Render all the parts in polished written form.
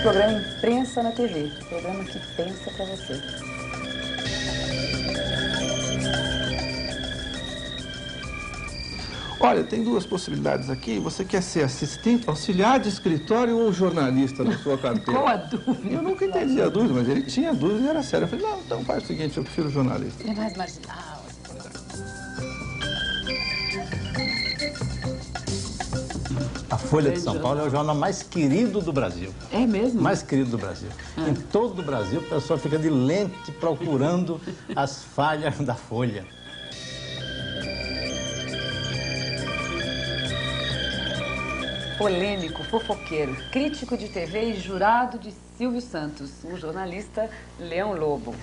programa Imprensa na TV, o programa que pensa para você. Olha, tem duas possibilidades aqui. Você quer ser assistente, auxiliar de escritório ou jornalista na sua carteira? Qual a dúvida? Eu nunca entendi a dúvida, mas ele tinha dúvida e era sério. Eu falei, não, então faz o seguinte, eu prefiro jornalista. Ele é mais marginal. A Folha de São Paulo é o jornal mais querido do Brasil. É mesmo? Mais querido do Brasil. Em todo o Brasil, a pessoa fica de lente procurando as falhas da Folha. Polêmico, fofoqueiro, crítico de TV e jurado de Silvio Santos, o jornalista Leão Lobo.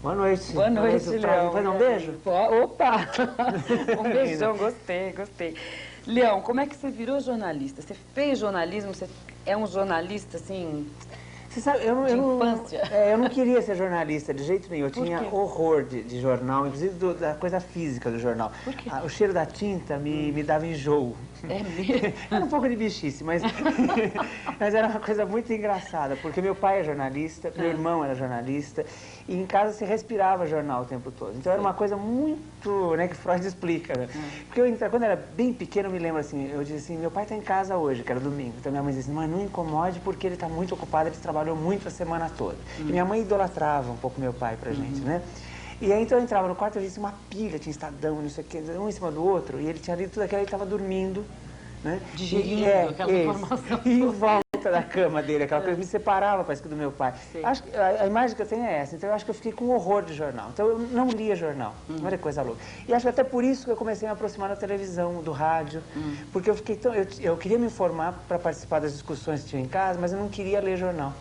Boa noite. Boa noite, Leão. Vai dar um beijo? Opa! Um beijão, gostei. Leão, como é que você virou jornalista? Você fez jornalismo? Você é um jornalista, assim, Você sabe, eu não queria ser jornalista de jeito nenhum. Eu tinha horror de jornal, inclusive da coisa física do jornal. Por quê? O cheiro da tinta me dava enjoo. É mesmo? Era um pouco de bichice, mas era uma coisa muito engraçada, porque meu pai é jornalista, meu irmão era jornalista, e em casa se respirava jornal o tempo todo. Então era uma coisa muito, né, que Freud explica, né? Porque quando eu era bem pequeno, eu me lembro assim, eu dizia assim, meu pai está em casa hoje, que era domingo. Então minha mãe dizia assim, mãe, não incomode porque ele está muito ocupado, ele trabalhou muito a semana toda. E minha mãe idolatrava um pouco meu pai pra gente, né? E aí, então, eu entrava no quarto, eu via uma pilha, tinha Estadão, não sei o quê, um em cima do outro, e ele tinha lido tudo aquilo, ele estava dormindo, né? Digerindo aquela informação. E em volta da cama dele, aquela coisa me separava, parece que do meu pai. Acho que a imagem que eu tenho é essa, então eu acho que eu fiquei com horror de jornal. Então eu não lia jornal, não era coisa louca. E acho que até por isso que eu comecei a me aproximar da televisão, do rádio, porque eu fiquei tão... Eu queria me informar para participar das discussões que tinha em casa, mas eu não queria ler jornal.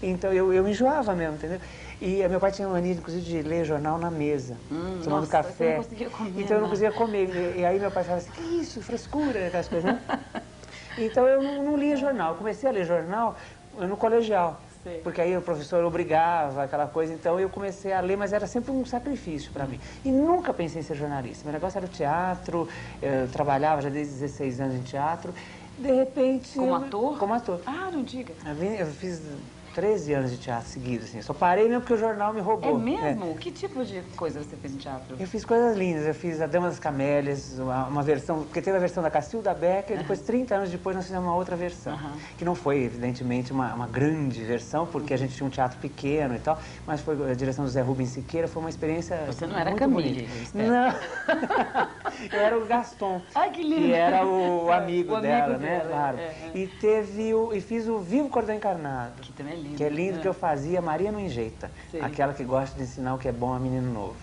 Então eu enjoava mesmo, entendeu? E meu pai tinha uma mania, inclusive, de ler jornal na mesa, tomando café. Você não conseguia comer, então eu não conseguia comer. E aí meu pai falava assim, que isso, frescura, aquelas coisas, né? Então eu não lia jornal. Eu comecei a ler jornal no colegial. Sei. Porque aí o professor obrigava, aquela coisa. Então eu comecei a ler, mas era sempre um sacrifício para mim. E nunca pensei em ser jornalista. Meu negócio era o teatro, eu trabalhava já desde 16 anos em teatro. De repente... Como ator? Como ator. Ah, não diga. Eu fiz 13 anos de teatro seguidos, assim. Só parei mesmo porque o jornal me roubou. É mesmo? Que tipo de coisa você fez em teatro? Eu fiz coisas lindas. Eu fiz A Dama das Camélias, uma versão... Porque teve a versão da Cacilda Becker, e depois, 30 anos depois, nós fizemos uma outra versão. Que não foi, evidentemente, uma grande versão, porque a gente tinha um teatro pequeno e tal, mas foi a direção do Zé Rubens Siqueira, foi uma experiência Você não era muito Camille? bonita. Não. Eu era o Gaston. Ai, que lindo. Que era o amigo O dela, amigo né? dela, Claro. E fiz o Vivo Cordão Encarnado. Que também é lindo. Que é lindo, que eu fazia Maria Não Enjeita. Sei. Aquela que gosta de ensinar o que é bom a menino novo.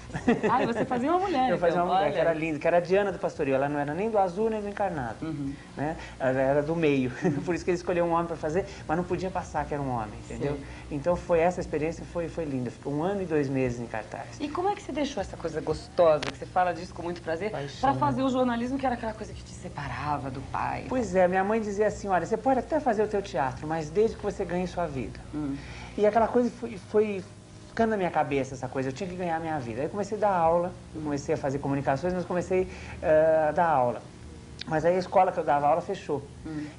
Ah, e você fazia uma mulher, Eu fazia então. uma mulher, Olha que era aí. linda, que era a Diana do Pastoril. Ela não era nem do azul, nem do encarnado. Né? Ela era do meio. Por isso que ele escolheu um homem para fazer, mas não podia passar que era um homem, entendeu? Sei. Então essa experiência foi linda. Ficou 1 ano e 2 meses em cartaz. E como é que você deixou essa coisa gostosa, que você fala disso com muito prazer, Paixão, para fazer o jornalismo, que era aquela coisa que te separava do pai? Pois é, minha mãe dizia assim, olha, você pode até fazer o teu teatro, mas desde que você ganhe sua vida. E aquela coisa foi ficando na minha cabeça, essa coisa, eu tinha que ganhar a minha vida. Aí eu comecei a dar aula, eu comecei a fazer comunicações, mas comecei a dar aula. Mas aí a escola que eu dava aula fechou.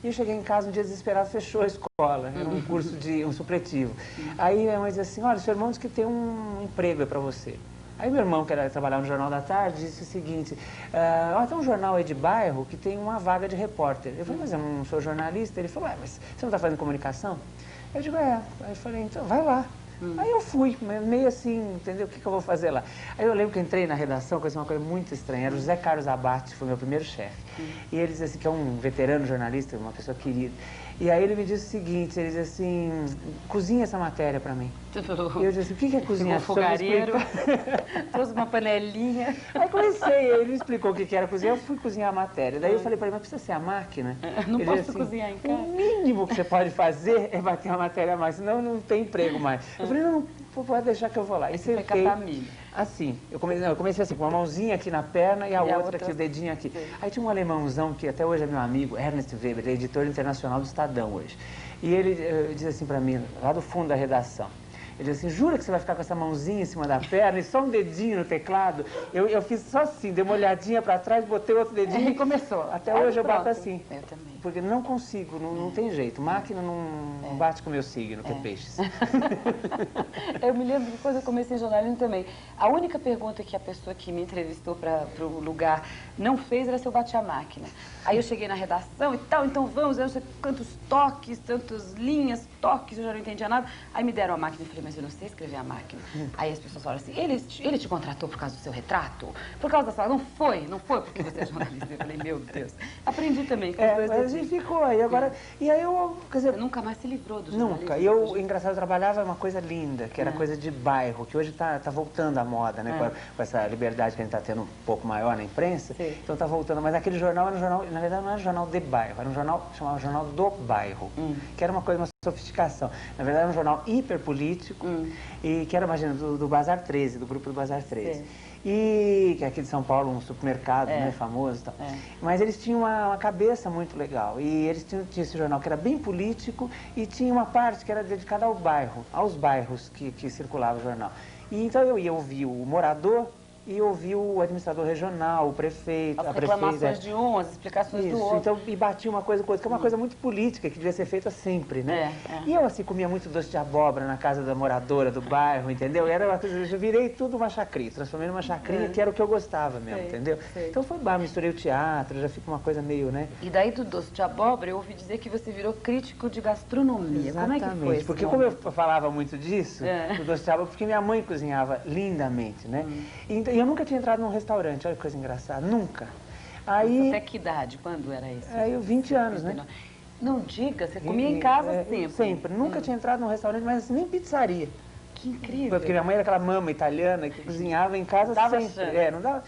E eu cheguei em casa um dia desesperado, fechou a escola, era um curso de um supletivo. Aí minha mãe disse assim, olha, seu irmão disse que tem um emprego aí pra você. Aí meu irmão, que era trabalhar no Jornal da Tarde, disse o seguinte, tem um jornal aí de bairro que tem uma vaga de repórter. Eu falei, mas eu não sou jornalista? Ele falou, mas você não está fazendo comunicação? Eu digo, é. Aí eu falei, então vai lá. Aí eu fui, meio assim, entendeu? O que eu vou fazer lá? Aí eu lembro que entrei na redação, uma coisa muito estranha. Era o José Carlos Abate, foi meu primeiro chefe. E ele disse assim, que é um veterano jornalista, uma pessoa querida. E aí ele me disse o seguinte, ele disse assim, cozinha essa matéria pra mim. E eu disse assim, o que é cozinhar? Ficou fogareiro, trouxe uma panelinha. Aí comecei, ele me explicou o que era cozinhar, eu fui cozinhar a matéria. Daí eu falei pra ele, mas precisa ser a máquina? Não Ele posso disse cozinhar em casa. O mínimo que você pode fazer é bater uma matéria a mais, senão não tem emprego mais. Eu falei, não, pode deixar que eu vou lá. E Você foi sentei, catar milho. assim, eu comecei assim, com uma mãozinha aqui na perna e a outra aqui, o dedinho aqui. Aí tinha um alemãozão que até hoje é meu amigo, Ernest Weber, ele é editor internacional do Estadão hoje. E ele disse assim pra mim, lá do fundo da redação, Ele disse assim, jura que você vai ficar com essa mãozinha em cima da perna e só um dedinho no teclado? Eu fiz só assim, dei uma olhadinha para trás, botei outro dedinho e começou. Até hoje eu bato assim. Eu também. Porque não consigo, não tem jeito. Máquina não bate com o meu signo, que é peixes. Eu me lembro que quando eu comecei jornalismo também, a única pergunta que a pessoa que me entrevistou para o lugar não fez era se eu batia a máquina. Aí eu cheguei na redação e tal, então vamos, eu não sei quantos toques, tantas linhas, toques, eu já não entendia nada. Aí me deram a máquina e falei, mas eu não sei escrever a máquina. Aí as pessoas falaram assim, ele te contratou por causa do seu retrato? Por causa da sua... Não foi porque você é jornalista. Eu falei, meu Deus. Aprendi também com os dois Mas a dedinhos. gente ficou aí agora. E aí eu, quer dizer, Você nunca mais se livrou do jornalismo? nunca. E eu, engraçado, eu trabalhava uma coisa linda, que era coisa de bairro, que hoje tá voltando à moda, né? Com essa liberdade que a gente está tendo um pouco maior na imprensa. Sim. Então tá voltando. Mas aquele jornal era um jornal, na verdade não era um jornal de bairro, era um jornal, chamava Jornal do Bairro, que era uma coisa, uma sofisticação. Na verdade era um jornal hiperpolítico, e que era, imagina, do Bazar 13, do grupo do Bazar 13. Sim. E que é aqui de São Paulo, um supermercado, né, famoso e tal. Mas eles tinham uma cabeça muito legal. E eles tinham esse jornal que era bem político e tinha uma parte que era dedicada ao bairro, aos bairros que circulava o jornal. E então eu ia ouvir o morador e ouvir o administrador regional, o prefeito, As a prefeita. reclamações de um, as explicações do outro. Então, e batia uma coisa com outra, que é uma coisa muito política, que devia ser feita sempre, né? E eu, assim, comia muito doce de abóbora na casa da moradora do bairro, entendeu? E era uma coisa, eu virei tudo uma chacrinha, transformei numa chacrinha que era o que eu gostava mesmo, entendeu? Então foi bom, misturei o teatro, já fica uma coisa meio, né? E daí do doce de abóbora, eu ouvi dizer que você virou crítico de gastronomia. Exatamente. Como é que foi esse Porque momento? como eu falava muito disso, do doce de abóbora, porque minha mãe cozinhava lindamente, né? E eu nunca tinha entrado num restaurante, olha que coisa engraçada, nunca. Aí, Até que idade? Quando era isso? aí eu 20 anos, né? Não diga, você comia em casa sempre? Sempre. Nunca tinha entrado num restaurante, mas assim, nem pizzaria. Que incrível. Foi porque minha mãe era aquela mama italiana que cozinhava em casa Dava sempre. chance. Não dava.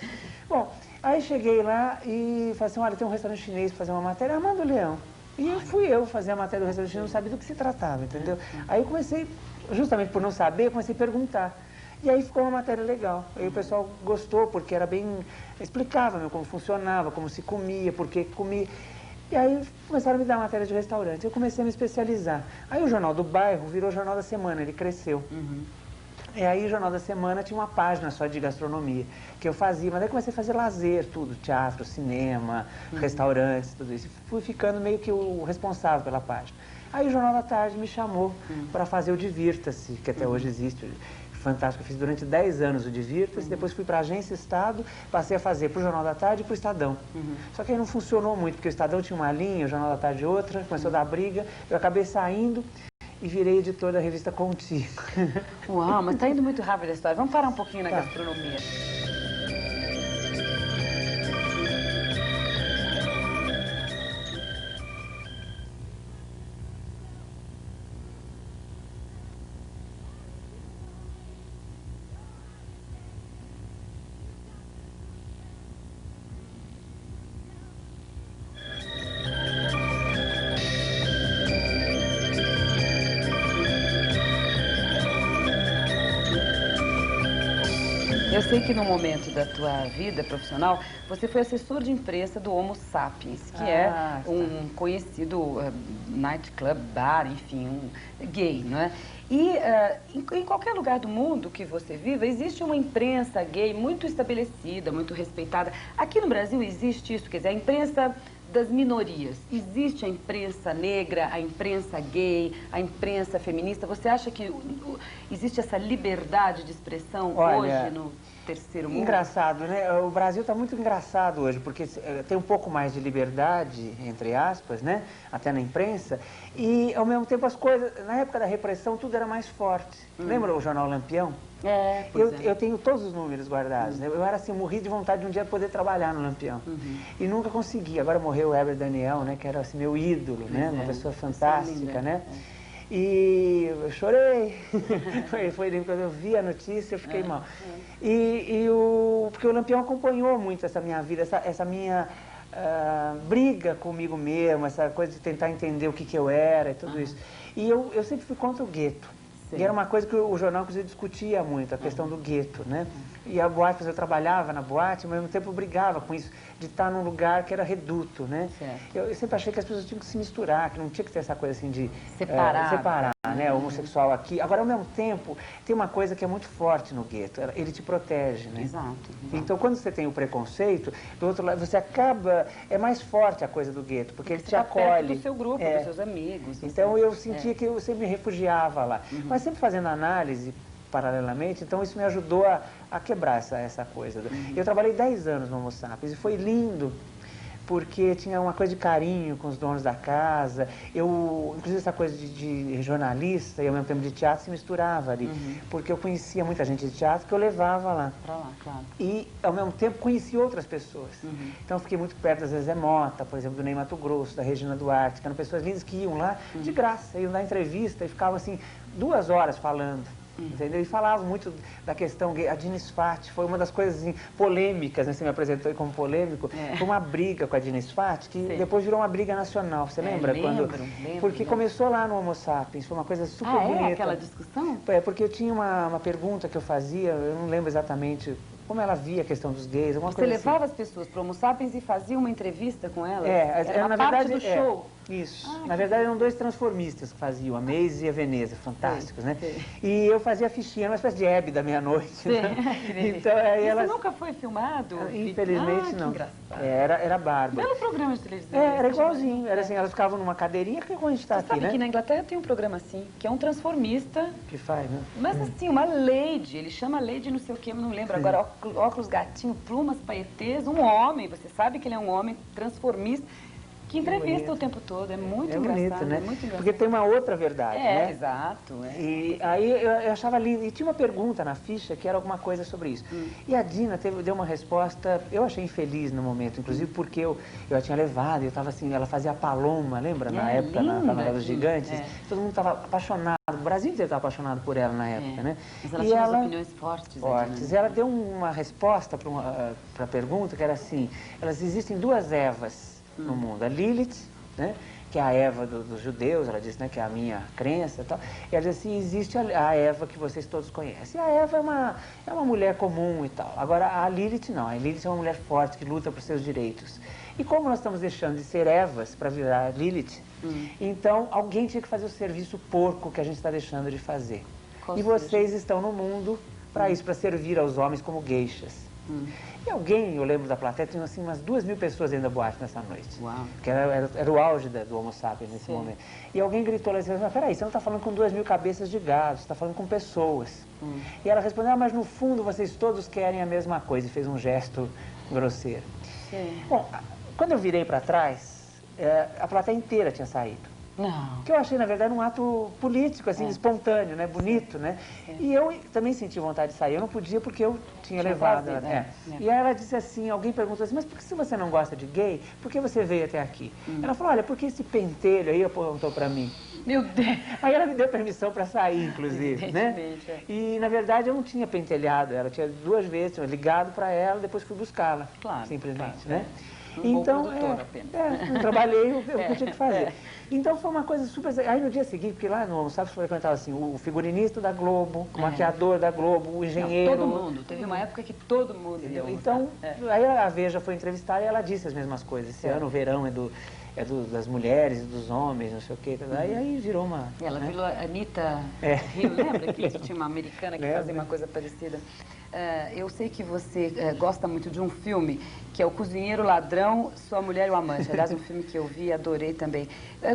Bom, aí cheguei lá e falei assim, olha, tem um restaurante chinês para fazer uma matéria, Armando Leão. E fui eu fazer a matéria do restaurante chinês, não sabia do que se tratava, entendeu? Aí eu comecei, justamente por não saber, eu comecei a perguntar. E aí ficou uma matéria legal. Aí o pessoal gostou, porque era bem... explicava como funcionava, como se comia, por que comia. E aí começaram a me dar matéria de restaurante. Eu comecei a me especializar. Aí o Jornal do Bairro virou Jornal da Semana, ele cresceu. E aí o Jornal da Semana tinha uma página só de gastronomia, que eu fazia. Mas aí comecei a fazer lazer, tudo, teatro, cinema, restaurantes, tudo isso. E fui ficando meio que o responsável pela página. Aí o Jornal da Tarde me chamou para fazer o Divirta-se, que até hoje existe. Fantástico, eu fiz durante 10 anos o Divirta-se, depois fui para a Agência Estado, passei a fazer para o Jornal da Tarde e para o Estadão. Só que aí não funcionou muito, porque o Estadão tinha uma linha, o Jornal da Tarde outra, começou a dar briga, eu acabei saindo e virei editor da revista Contigo. Uau, mas tá indo muito rápido a história. Vamos parar um pouquinho na gastronomia. Eu sei que no momento da tua vida profissional, você foi assessor de imprensa do Homo Sapiens, que é um conhecido nightclub, bar, enfim, um gay, não é? E em qualquer lugar do mundo que você viva, existe uma imprensa gay muito estabelecida, muito respeitada. Aqui no Brasil existe isso, quer dizer, a imprensa das minorias. Existe a imprensa negra, a imprensa gay, a imprensa feminista. Você acha que existe essa liberdade de expressão hoje no terceiro mundo? Engraçado, né? O Brasil está muito engraçado hoje, porque tem um pouco mais de liberdade, entre aspas, né? Até na imprensa. E, ao mesmo tempo, as coisas... Na época da repressão, tudo era mais forte. Lembra o jornal Lampião? Eu tenho todos os números guardados. Né? Eu era assim, morri de vontade de um dia poder trabalhar no Lampião. E nunca consegui. Agora morreu o Heber Daniel, né? Que era assim, meu ídolo, né? Uma pessoa fantástica, né? E eu chorei. Foi quando eu vi a notícia, eu fiquei mal. Porque o Lampião acompanhou muito essa minha vida, essa minha briga comigo mesmo, essa coisa de tentar entender o que eu era e tudo isso. E eu sempre fui contra o gueto. Sim. E era uma coisa que o jornal, inclusive, discutia muito, a questão do gueto, né? E a boate, eu trabalhava na boate, mas ao mesmo tempo eu brigava com isso, de estar num lugar que era reduto, né? Eu sempre achei que as pessoas tinham que se misturar, que não tinha que ter essa coisa assim de... Separar. Separar, né? O homossexual aqui. Agora, ao mesmo tempo, tem uma coisa que é muito forte no gueto, ele te protege, né? Exato. Então, quando você tem o preconceito, do outro lado, você acaba... É mais forte a coisa do gueto, porque ele te acolhe. Perto do seu grupo, dos seus amigos. Então, eu sentia que eu sempre me refugiava lá. Mas sempre fazendo análise, paralelamente, então isso me ajudou a quebrar essa coisa. Eu trabalhei 10 anos no Homo Sapiens e foi lindo, porque tinha uma coisa de carinho com os donos da casa. Inclusive essa coisa de jornalista e ao mesmo tempo de teatro se misturava ali, porque eu conhecia muita gente de teatro que eu levava lá. Pra lá, claro. E ao mesmo tempo conheci outras pessoas. Então eu fiquei muito perto da Zezé Mota, por exemplo, do Ney Matogrosso, da Regina Duarte, que eram pessoas lindas que iam lá de graça, iam dar entrevista e ficavam assim 2 horas falando. Entendeu? E falava muito da questão gay. A Dina Sfati foi uma das coisas assim, polêmicas, né? Você me apresentou aí como polêmico. Foi uma briga com a Dina Sfati, que depois virou uma briga nacional. Você lembra? Lembro. Porque começou lá no Homo Sapiens, foi uma coisa super bonita. Aquela discussão? Porque eu tinha uma pergunta que eu fazia, eu não lembro exatamente como ela via a questão dos gays. Você levava as pessoas para o Homo Sapiens e fazia uma entrevista com elas? Era uma na parte verdade, do show. Isso. Na verdade, eram 2 transformistas que faziam, a Maise e a Veneza, fantásticos, né? E eu fazia a fichinha, uma espécie de Hebe da meia-noite. Né? Então, aí elas... nunca foi filmado? Infelizmente, não. Era bárbaro. Belo programa de televisão. Era igualzinho. Era assim, elas ficavam numa cadeirinha que a gente está aqui, sabe né? que na Inglaterra tem um programa assim, que é um transformista. Que faz, né? Mas assim, uma lady, ele chama lady não sei o que, não lembro agora, óculos gatinho, plumas, paetês, um homem, você sabe que ele é um homem transformista, que entrevista o tempo todo, é muito engraçado. Bonito, né? É muito engraçado. Porque tem uma outra verdade, né? Exato. E aí eu achava lindo. E tinha uma pergunta na ficha que era alguma coisa sobre isso. E a Dina deu uma resposta, eu achei infeliz no momento, inclusive porque eu a tinha levado, eu estava assim, ela fazia a Paloma, lembra? Na época, na Novela dos Gigantes. Todo mundo estava apaixonado, o Brasil inteiro estava apaixonado por ela na época, né? Mas ela tinha umas opiniões fortes. E ela deu uma resposta para a pergunta que era assim, existem 2 Evas no mundo. A Lilith, né, que é a Eva dos judeus, ela disse, né, que é a minha crença e tal. E ela disse assim, existe a Eva que vocês todos conhecem. E a Eva é uma mulher comum e tal. Agora, a Lilith não. A Lilith é uma mulher forte que luta por seus direitos. E como nós estamos deixando de ser Evas para virar Lilith, então alguém tinha que fazer o serviço porco que a gente está deixando de fazer. E vocês estão no mundo para isso, para servir aos homens como geishas. E alguém, eu lembro da plateia, tinha assim, umas 2.000 pessoas dentro da boate nessa noite. Uau. Que era o auge do Homo Sapiens nesse momento. E alguém gritou lá e disse, mas peraí, você não está falando com 2.000 cabeças de gado, você está falando com pessoas. E ela respondeu, mas no fundo vocês todos querem a mesma coisa. E fez um gesto grosseiro. Bom, quando eu virei para trás, a plateia inteira tinha saído. Não. Que eu achei, na verdade, um ato político, assim, espontâneo, né? Bonito, né? E eu também senti vontade de sair. Eu não podia porque eu tinha levado ela. E aí ela disse assim, alguém perguntou assim, mas por que se você não gosta de gay, por que você veio até aqui? Ela falou, olha, porque esse pentelho aí apontou para mim. Meu Deus! Aí ela me deu permissão para sair, inclusive, né? E, na verdade, eu não tinha pentelhado ela. Tinha 2 vezes, tinha ligado para ela, depois fui buscá-la. Claro. Simplesmente, né? Então, eu trabalhei o que eu tinha que fazer. Então foi uma coisa super... Aí no dia seguinte, porque lá no Homo Sapiens frequentava assim, o figurinista da Globo, o maquiador da Globo, o engenheiro... Todo mundo. Teve uma época que todo mundo ia. Então, aí a Veja foi entrevistar e ela disse as mesmas coisas. Esse ano o verão das mulheres e dos homens, não sei o quê. Aí virou uma... Ela virou a Anitta Hill, lembra que tinha uma americana que fazia uma coisa parecida? Eu sei que você gosta muito de um filme, que é O Cozinheiro Ladrão, Sua Mulher e o Amante. Aliás, um filme que eu vi e adorei também.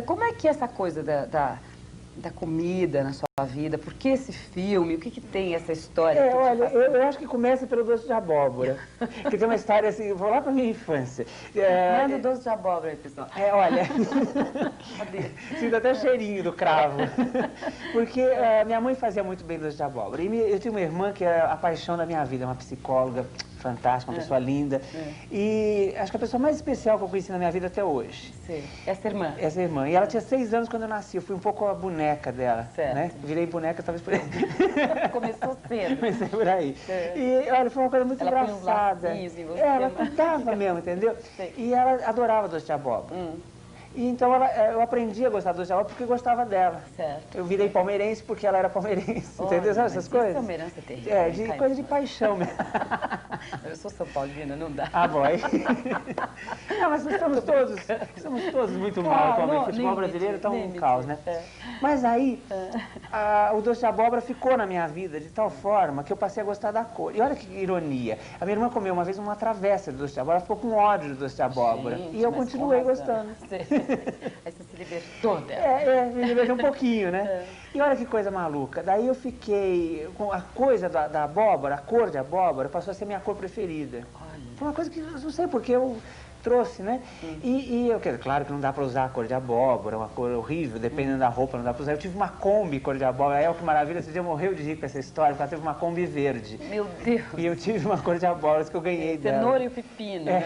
Como é que é essa coisa da comida na sua vida? Por que esse filme? O que tem essa história? Olha, eu acho que começa pelo doce de abóbora, que tem uma história assim, vou lá para minha infância. Manda o doce de abóbora aí, pessoal. Olha, sinto até cheirinho do cravo, porque minha mãe fazia muito bem doce de abóbora. E eu tinha uma irmã que é a paixão da minha vida, uma psicóloga fantástica, uma pessoa linda. E acho que a pessoa mais especial que eu conheci na minha vida até hoje. Sim. Essa irmã? Essa irmã. E ela tinha 6 anos quando eu nasci. Eu fui um pouco a boneca dela. Certo. Né? Virei boneca talvez por aí. Começou cedo. Comecei por aí. E olha, foi uma coisa muito engraçada. Em você, ela cuidava mesmo, entendeu? Sim. E ela adorava doce de abóbora. E então eu aprendi a gostar do doce de abóbora porque gostava dela. Certo. Eu virei palmeirense porque ela era palmeirense, Olha, entendeu? Sabe essas coisas? Palmeirense é terrível. Coisa de paixão mesmo. Eu sou São Paulina, não dá. Ah, boy. Não, mas estamos todos muito mal atualmente. O futebol brasileiro está um caos, né? Mas aí, o doce de abóbora ficou na minha vida de tal forma que eu passei a gostar da cor. E olha que ironia. A minha irmã comeu uma vez uma travessa de doce de abóbora, ela ficou com ódio do doce de abóbora. Gente, e eu continuei gostando. Aí você se libertou dela. Me libertei um pouquinho, né? E olha que coisa maluca. Daí eu fiquei com a coisa da abóbora, a cor de abóbora, passou a ser minha cor preferida. Olha. Foi uma coisa que eu não sei porque eu trouxe, né? Claro que não dá para usar a cor de abóbora, uma cor horrível, dependendo da roupa, não dá para usar. Eu tive uma Kombi cor de abóbora, que maravilha, esse dia morreu de rir com essa história, porque ela teve uma Kombi verde. Meu Deus! E eu tive uma cor de abóbora que eu ganhei dela. Cenoura e o pepino, né?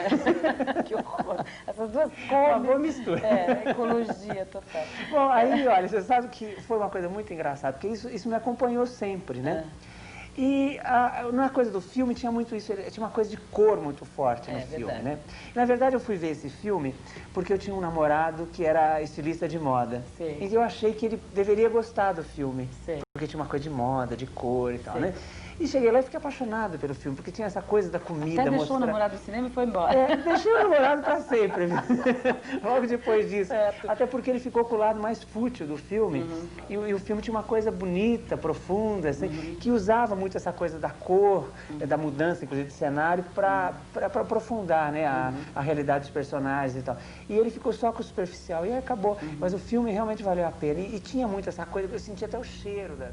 Que horror! Essas duas cores. Uma boa mistura. Ecologia total. Bom, aí, olha, você sabe que foi uma coisa muito engraçada, porque isso me acompanhou sempre, né? E na coisa do filme tinha muito isso, tinha uma coisa de cor muito forte no filme, verdade. né? Na verdade, eu fui ver esse filme porque eu tinha um namorado que era estilista de moda. Sim. E eu achei que ele deveria gostar do filme. Sim. Porque tinha uma coisa de moda, de cor e tal, né? E cheguei lá e fiquei apaixonado pelo filme, porque tinha essa coisa da comida. Até deixou o namorado do cinema e foi embora. Deixei o namorado para sempre, logo depois disso. Certo. Até porque ele ficou com o lado mais fútil do filme. E o filme tinha uma coisa bonita, profunda, assim, que usava muito essa coisa da cor, da mudança, inclusive, de cenário, para aprofundar, né, a realidade dos personagens e tal. E ele ficou só com o superficial, e aí acabou. Mas o filme realmente valeu a pena. E tinha muito essa coisa, eu sentia até o cheiro da...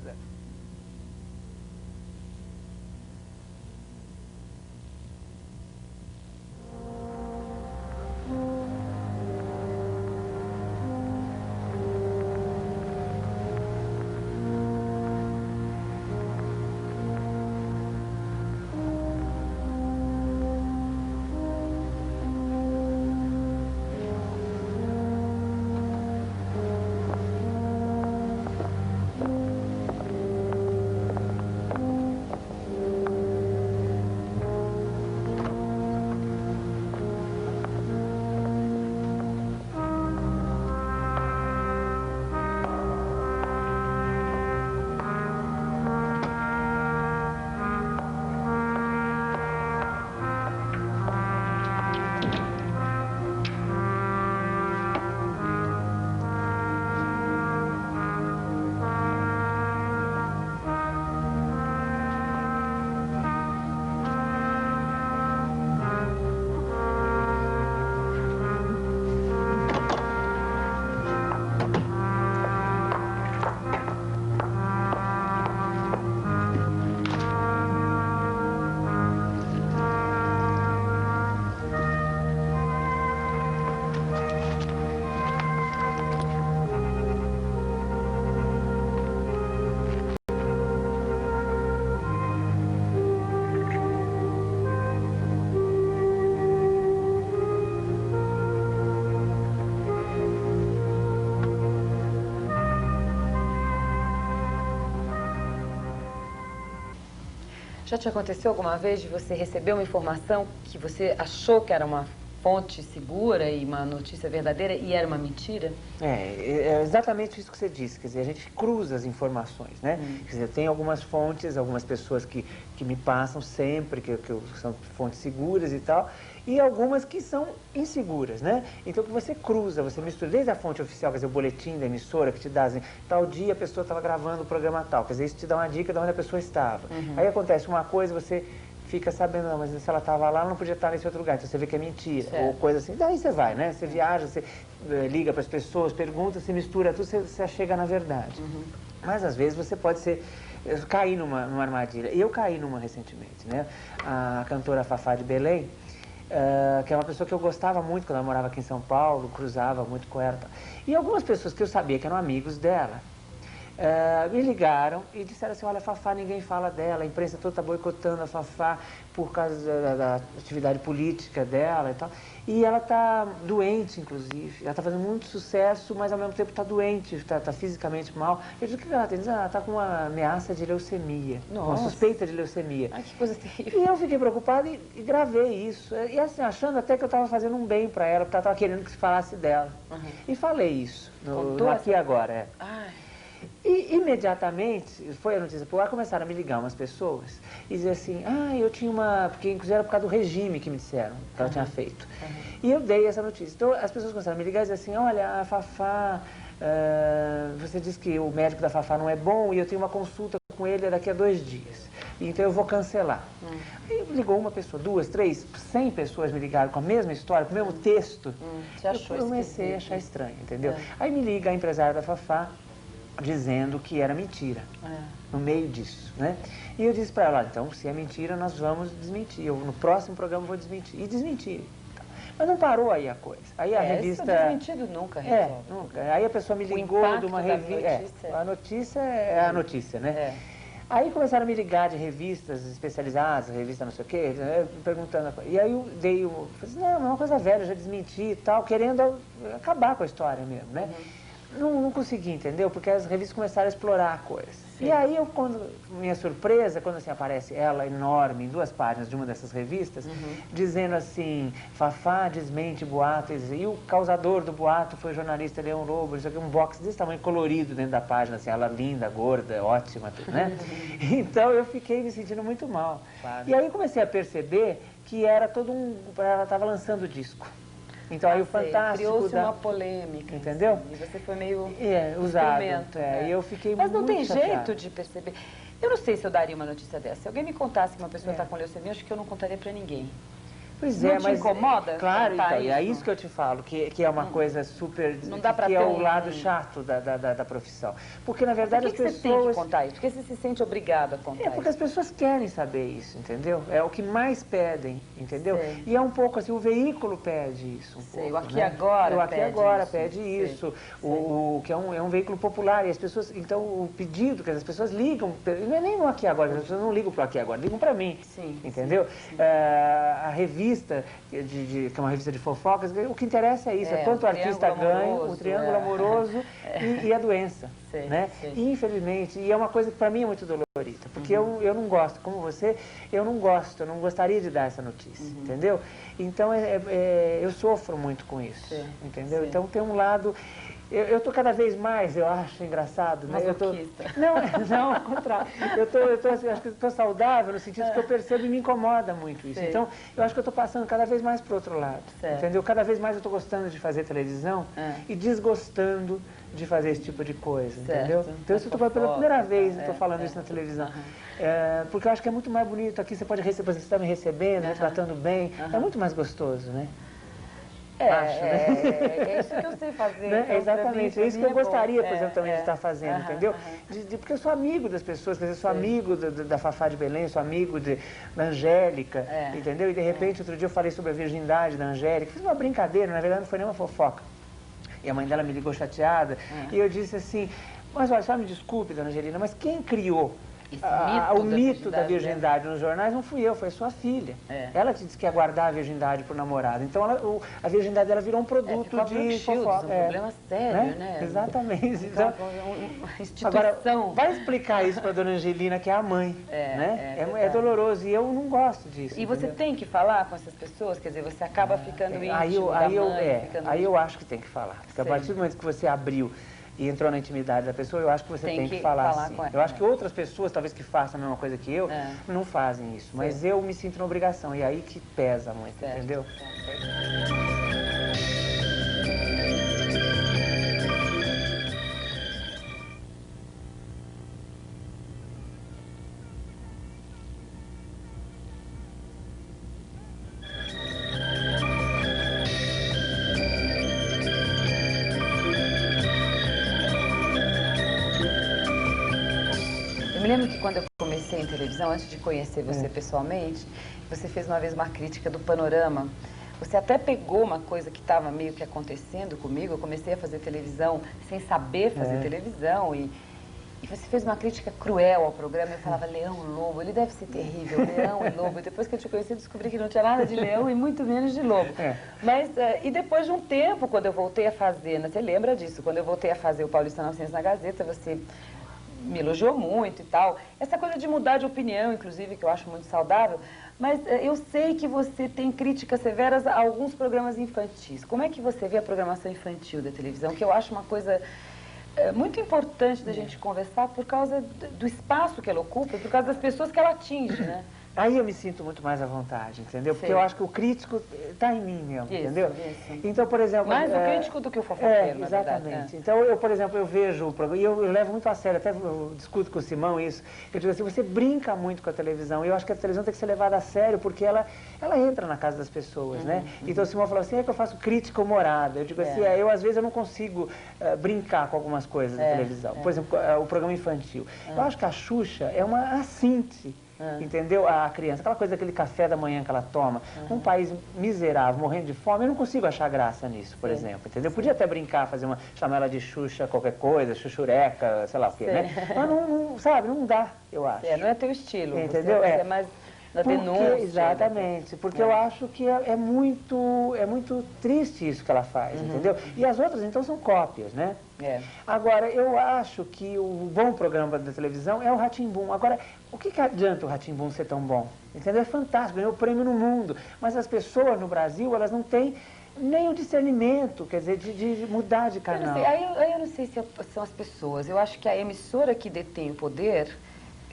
Já te aconteceu alguma vez de você receber uma informação que você achou que era uma fonte segura e uma notícia verdadeira e era uma mentira? É exatamente isso que você disse, quer dizer, a gente cruza as informações, né? Quer dizer, tem algumas fontes, algumas pessoas que me passam sempre, que são fontes seguras e tal, e algumas que são inseguras, né? Então, que você cruza, você mistura, desde a fonte oficial, quer dizer, o boletim da emissora que te dá, assim, tal dia a pessoa estava gravando o programa tal, quer dizer, isso te dá uma dica de onde a pessoa estava. Aí acontece uma coisa, você fica sabendo, não, mas se ela estava lá, ela não podia estar nesse outro lugar, então você vê que é mentira, ou coisa assim. Daí você vai, né? Você viaja, você liga para as pessoas, pergunta, você mistura tudo, você chega na verdade. Mas, às vezes, você pode cair numa armadilha. E eu caí numa recentemente, né? A cantora Fafá de Belém, que é uma pessoa que eu gostava muito quando ela morava aqui em São Paulo, cruzava muito com ela. E algumas pessoas que eu sabia que eram amigos dela, me ligaram e disseram assim, olha, a Fafá, ninguém fala dela, a imprensa toda está boicotando a Fafá por causa da atividade política dela e tal. E ela está doente, inclusive. Ela está fazendo muito sucesso, mas ao mesmo tempo está doente, está fisicamente mal. Eu disse, o que ela tem? Ela está com uma ameaça de leucemia, uma suspeita de leucemia. Ai, que coisa terrível. E eu fiquei preocupada e gravei isso. E assim, achando até que eu estava fazendo um bem para ela, porque ela estava querendo que se falasse dela. E falei isso, no Aqui e Agora. Ai. E imediatamente, foi a notícia pro ar, começaram a me ligar umas pessoas e dizer assim, eu tinha uma... Porque inclusive era por causa do regime que me disseram que ela tinha feito. E eu dei essa notícia. Então as pessoas começaram a me ligar e dizer assim, olha, a Fafá, você disse que o médico da Fafá não é bom e eu tenho uma consulta com ele daqui a 2 dias. Então eu vou cancelar. Aí ligou uma pessoa, 2, 3, 100 pessoas me ligaram com a mesma história, com o mesmo texto. Eu comecei a achar estranho, entendeu? Aí me liga a empresária da Fafá, dizendo que era mentira, no meio disso, né? E eu disse para ela, então, se é mentira, nós vamos desmentir. Eu, no próximo programa, vou desmentir. E desmentir. Mas não parou aí a coisa. Aí a revista... Isso desmentido nunca resolve. Nunca. Aí a pessoa me ligou de uma revista... A notícia é a notícia, né? Aí começaram a me ligar de revistas especializadas, revista não sei o quê, perguntando... E aí eu dei o... Falei, não, é uma coisa velha, já desmenti e tal, querendo acabar com a história mesmo, né? Não consegui, entendeu? Porque as revistas começaram a explorar a coisa. E aí, minha surpresa, quando assim, aparece ela enorme, em 2 páginas de uma dessas revistas, dizendo assim, Fafá desmente boatos, e o causador do boato foi o jornalista Leão Lobo, isso aqui, um box desse tamanho colorido dentro da página, assim, ela linda, gorda, ótima, tudo, né? Então eu fiquei me sentindo muito mal. E aí comecei a perceber que era ela estava lançando o disco. Então aí o Fantástico... Criou-se uma polêmica. Entendeu? Assim, e você foi meio... usado. E eu fiquei muito Mas não tem chateado. jeito de perceber. Eu não sei se eu daria uma notícia dessa. Se alguém me contasse que uma pessoa está com leucemia, acho que eu não contaria para ninguém. Pois não é, te mas... incomoda? Claro, então, e é isso que eu te falo, que é uma coisa super... Não dá pra que ter é o lado chato da profissão. Porque, na verdade, as pessoas... Por que você tem que contar isso? Porque você se sente obrigado a contar isso? Porque as pessoas querem saber isso, entendeu? É o que mais pedem, entendeu? Sei. E é um pouco assim, o veículo pede isso um pouco, o Aqui né? Agora o Aqui pede Agora isso. pede isso, que é um veículo popular, e as pessoas, então o pedido que as pessoas ligam, não é nem no Aqui Agora, as pessoas não ligam para o Aqui Agora, ligam para mim, entendeu? A revista, que é uma revista de fofocas, o que interessa é isso, é quanto o artista ganha, o triângulo amoroso e a doença, né? E, infelizmente, e é uma coisa que para mim é muito dolorida, porque eu não gosto, como você, eu não gostaria de dar essa notícia, entendeu? Então, eu sofro muito com isso, entendeu? Então, tem um lado... Eu estou cada vez mais, eu acho engraçado, né? Não, ao contrário. Eu acho que estou saudável no sentido que eu percebo e me incomoda muito isso. Então, eu acho que eu estou passando cada vez mais para o outro lado, entendeu? Cada vez mais eu estou gostando de fazer televisão e desgostando de fazer esse tipo de coisa, entendeu? Então, isso eu estou pela primeira vez, eu estou falando isso na televisão. Porque eu acho que é muito mais bonito aqui, você pode receber, você está me recebendo, me tratando bem, é muito mais gostoso, né? É isso que eu sei fazer. Né? Então, exatamente, é isso que eu gostaria, por exemplo, também de estar fazendo, entendeu? Porque eu sou amigo das pessoas, quer dizer, eu sou amigo da Fafá de Belém, sou amigo da Angélica, entendeu? E de repente, outro dia eu falei sobre a virgindade da Angélica, fiz uma brincadeira, na verdade não foi nem uma fofoca. E a mãe dela me ligou chateada, e eu disse assim, mas olha, só me desculpe, dona Angelina, mas quem criou o mito da virgindade nos jornais não fui eu, foi a sua filha. Ela que disse que ia guardar a virgindade para o namorado. Então, a virgindade dela virou um produto de fofoca. Um problema sério, né? Exatamente. Então, agora, vai explicar isso para a dona Angelina, que é a mãe. É doloroso e eu não gosto disso. E você tem que falar com essas pessoas? Quer dizer, você acaba ficando íntimo da mãe? Aí eu acho que tem que falar. Porque a partir do momento que você abriu e entrou na intimidade da pessoa, eu acho que você tem que falar assim. Eu acho que outras pessoas, talvez que façam a mesma coisa que eu, não fazem isso. Mas eu me sinto na obrigação, e aí que pesa muito, entendeu? Eu me lembro que quando eu comecei em televisão, antes de conhecer você pessoalmente, você fez uma vez uma crítica do Panorama. Você até pegou uma coisa que estava meio que acontecendo comigo. Eu comecei a fazer televisão sem saber fazer televisão E você fez uma crítica cruel ao programa. Eu falava, Leão Lobo, ele deve ser terrível, Leão e Lobo. E depois que eu te conheci, eu descobri que não tinha nada de leão e muito menos de lobo. Mas, e depois de um tempo, quando eu voltei a fazer, né, você lembra disso? Quando eu voltei a fazer o Paulista 900 na Gazeta, você me elogiou muito e tal. Essa coisa de mudar de opinião, inclusive, que eu acho muito saudável. Mas eu sei que você tem críticas severas a alguns programas infantis. Como é que você vê a programação infantil da televisão? Que eu acho uma coisa muito importante da gente conversar por causa do espaço que ela ocupa e por causa das pessoas que ela atinge, né? Aí eu me sinto muito mais à vontade, entendeu? Porque eu acho que o crítico está em mim mesmo, entendeu? Isso. Então, por exemplo... Mais o crítico do que o fofoqueiro, na verdade. Exatamente. Então, eu, por exemplo, eu vejo o programa, e eu levo muito a sério, até eu discuto com o Simão isso, eu digo assim, você brinca muito com a televisão, e eu acho que a televisão tem que ser levada a sério, porque ela entra na casa das pessoas, né? Então, o Simão falou assim, é que eu faço crítica humorada. Eu digo assim, eu às vezes eu não consigo brincar com algumas coisas da televisão. Por exemplo, o programa infantil. Eu acho que a Xuxa é uma assinte. Entendeu? A criança, aquela coisa, aquele café da manhã que ela toma, um país miserável, morrendo de fome, eu não consigo achar graça nisso, por exemplo, entendeu? Podia até brincar, chamar ela de Xuxa qualquer coisa, Xuxureca, sei lá o quê, né? Mas não, sabe, não dá, eu acho. Não é teu estilo, entendeu? Você é mais na denúncia. Exatamente, porque eu acho que é muito triste isso que ela faz, entendeu? E as outras, então, são cópias, né? Agora, eu acho que o bom programa da televisão é o Rá-Tim-Bum. Agora, o que adianta o Rá-Tim-Bum ser tão bom? Entendeu? É fantástico, ganhou o prêmio no mundo. Mas as pessoas no Brasil, elas não têm nem o discernimento, quer dizer, de mudar de canal. Aí eu não sei se são as pessoas. Eu acho que a emissora que detém o poder,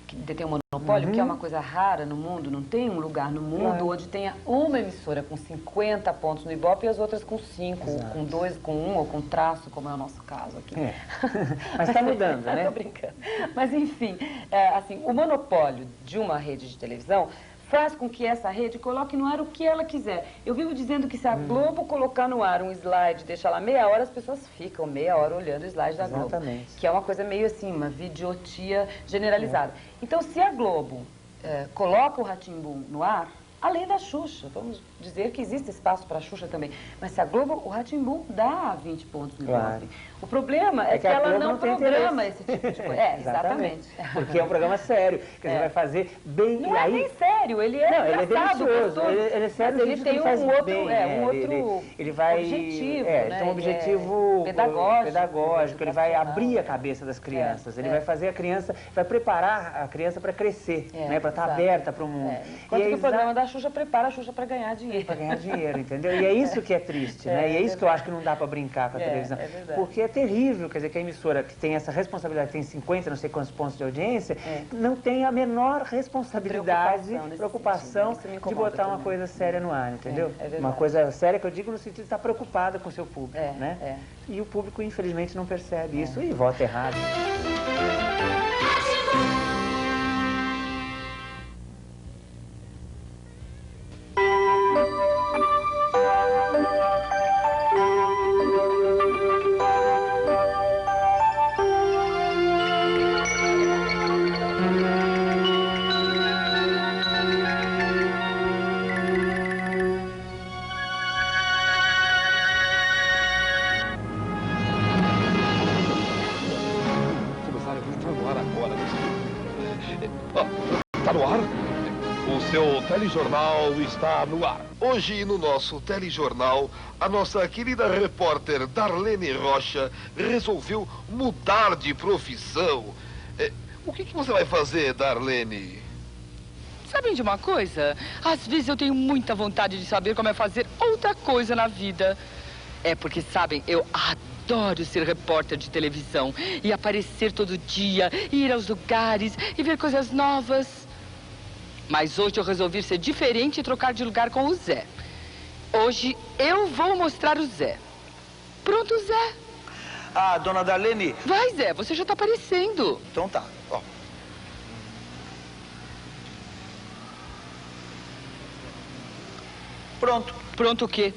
que detém o monopólio, que é uma coisa rara no mundo, não tem um lugar no mundo onde tenha uma emissora com 50 pontos no Ibope e as outras com 5, com 2, com 1 ou com traço, como é o nosso caso aqui. Mas está mudando, né? Tô brincando. Mas, enfim, assim, o monopólio de uma rede de televisão faz com que essa rede coloque no ar o que ela quiser. Eu vivo dizendo que se a Globo colocar no ar um slide, deixar lá meia hora, as pessoas ficam meia hora olhando o slide da Globo. Que é uma coisa meio assim, uma vidiotia generalizada. Então, se a Globo coloca o Rá-Tim-Bum no ar, além da Xuxa, vamos dizer que existe espaço para a Xuxa também, mas se a Globo, o Rá-Tim-Bum dá 20 pontos no Ibope. O problema é que ela não programa esse tipo de coisa. Exatamente. Porque é um programa sério, que você vai fazer bem... Não é nem sério, ele é engraçado. Ele é sério, ele tem um outro ele vai, objetivo, tem um objetivo pedagógico, ele vai abrir a cabeça das crianças, ele vai fazer a criança, vai preparar a criança para crescer, né, para estar aberta para o mundo. Enquanto que o programa da Xuxa prepara a Xuxa para ganhar dinheiro. Para ganhar dinheiro, entendeu? E é isso que é triste, né? E é isso que eu acho que não dá para brincar com a televisão. Porque é terrível, quer dizer, que a emissora que tem essa responsabilidade, tem 50, não sei quantos pontos de audiência, não tem a menor responsabilidade, preocupação de botar uma coisa séria no ar, entendeu? Uma coisa séria que eu digo no sentido de estar preocupada com o seu público, né? E o público, infelizmente, não percebe isso e vota errado. Está no ar? O seu telejornal está no ar. Hoje, no nosso telejornal, a nossa querida repórter Darlene Rocha resolveu mudar de profissão. O que você vai fazer, Darlene? Sabem de uma coisa? Às vezes eu tenho muita vontade de saber como é fazer outra coisa na vida. É porque, sabem, eu adoro ser repórter de televisão e aparecer todo dia, ir aos lugares e ver coisas novas. Mas hoje eu resolvi ser diferente e trocar de lugar com o Zé. Hoje eu vou mostrar o Zé. Pronto, Zé. Ah, dona Darlene. Vai, Zé, você já está aparecendo. Então tá, ó. Pronto. Pronto o quê?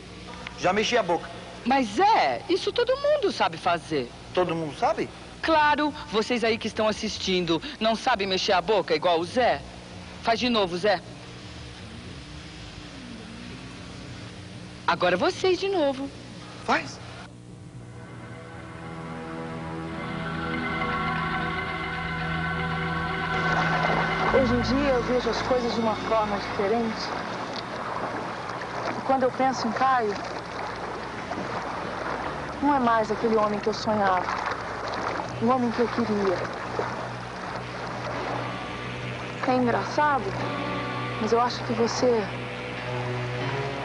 Já mexi a boca. Mas, Zé, isso todo mundo sabe fazer. Todo mundo sabe? Claro, vocês aí que estão assistindo não sabem mexer a boca igual o Zé? Faz de novo, Zé. Agora vocês de novo. Faz. Hoje em dia eu vejo as coisas de uma forma diferente. E quando eu penso em Caio, não é mais aquele homem que eu sonhava, o homem que eu queria. É engraçado, mas eu acho que você